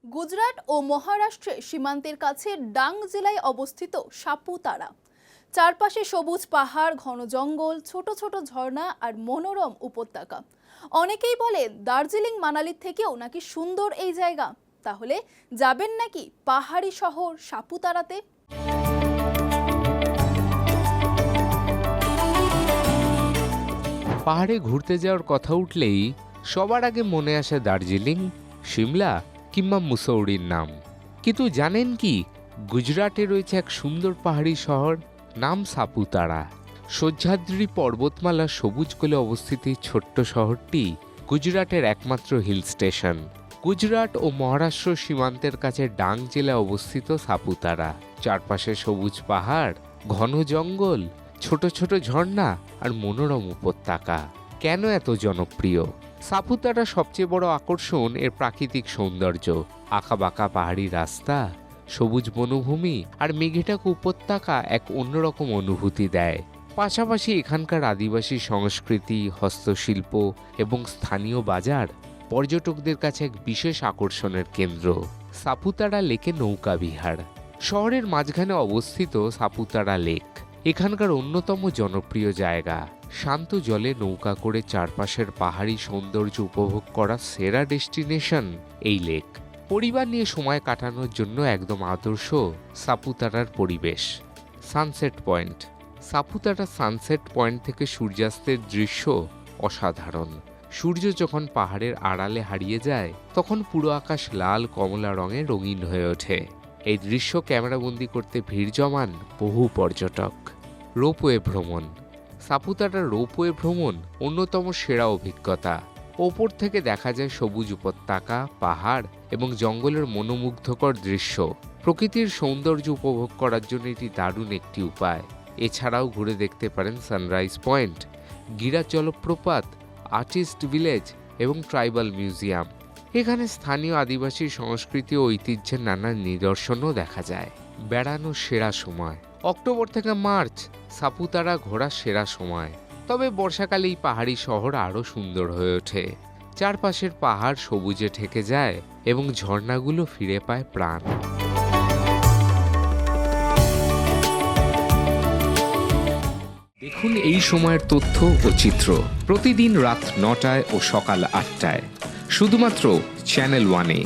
গুজরাট ও মহারাষ্ট্রে সীমান্তের কাছে ডাং জেলায় অবস্থিত সাপুতারা। চারপাশে সবুজ পাহাড়, ঘন জঙ্গল, ছোট ছোট ঝর্ণা আর মনোরম উপত্যকা। অনেকেই বলেন দার্জিলিং মানালির থেকেও নাকি সুন্দর এই জায়গা। তাহলে যাবেন নাকি পাহাড়ি শহর সাপুতারাতে? পাহাড়ে ঘুরতে যাওয়ার কথা উঠলেই সবার আগে মনে আসে দার্জিলিং, সিমলা কিংবা মুসৌরির নাম। কিন্তু জানেন কি, গুজরাটে রয়েছে এক সুন্দর পাহাড়ি শহর, নাম সাপুতারা। সহ্যাদ্রি পর্বতমালার সবুজ কোলে অবস্থিত এই ছোট্ট শহরটি গুজরাটের একমাত্র হিল স্টেশন। গুজরাট ও মহারাষ্ট্র সীমান্তের কাছে ডাং জেলায় অবস্থিত সাপুতারা। চারপাশে সবুজ পাহাড়, ঘন জঙ্গল, ছোট ছোট ঝর্ণা আর মনোরম উপত্যকা। কেন এত জনপ্রিয়? সাপুতারা সবচেয়ে বড় আকর্ষণ এর প্রাকৃতিক সৌন্দর্য। আঁকাবাঁকা পাহাড়ি রাস্তা, সবুজ বনভূমি আর মেঘেঢাকা উপত্যকা এক অন্যরকম অনুভূতি দেয়। পাশাপাশি এখানকার আদিবাসী সংস্কৃতি, হস্তশিল্প এবং স্থানীয় বাজার পর্যটকদের কাছে এক বিশেষ আকর্ষণের কেন্দ্র। সাপুতারা লেকে নৌকা বিহার। শহরের মাঝখানে অবস্থিত সাপুতারা লেক এখানকার অন্যতম জনপ্রিয় জায়গা। শান্ত জলে নৌকা করে চারপাশের পাহাড়ি সৌন্দর্য উপভোগ করা সেরা ডেস্টিনেশন এই লেক। পরিবার নিয়ে সময় কাটানোর জন্য একদম আদর্শ সাপুতারার পরিবেশ। Sunset point. Saputara sunset point থেকে সূর্যাস্তের দৃশ্য অসাধারণ। সূর্য যখন পাহাড়ের আড়ালে হারিয়ে যায় তখন পুরো আকাশ লাল কমলা রঙে রঙিন হয়ে ওঠে। এই দৃশ্য ক্যামেরাবন্দি করতে ভিড় জমান বহু পর্যটক। রোপওয়ে ভ্রমণ। সাপুতারার রোপওয়ে ভ্রমণ অন্যতম সেরা অভিজ্ঞতা। ওপর থেকে দেখা যায় সবুজ উপত্যকা, পাহাড় এবং জঙ্গলের মনোমুগ্ধকর দৃশ্য। প্রকৃতির সৌন্দর্য উপভোগ করার জন্য এটি দারুণ একটি উপায়। এছাড়াও ঘুরে দেখতে পারেন সানরাইজ পয়েন্ট, গিরা জলপ্রপাত, আর্টিস্ট ভিলেজ এবং ট্রাইবাল মিউজিয়াম। এখানে স্থানীয় আদিবাসী সংস্কৃতি ও ঐতিহ্যের নানা নিদর্শনও দেখা যায়। বেড়ানোর সেরা সময় অক্টোবর থেকে মার্চ সাপুতারা ঘোরার সেরা সময়। তবে বর্ষাকালে এই পাহাড়ি শহর আরও সুন্দর হয়ে ওঠে। চারপাশের পাহাড় সবুজে ঢেকে যায় এবং ঝর্ণাগুলো ফিরে পায় প্রাণ। দেখুন এই সময়ের তথ্য ও চিত্র প্রতিদিন রাত ৯টায় ও সকাল ৮টায় শুধুমাত্র চ্যানেল ওয়ানে।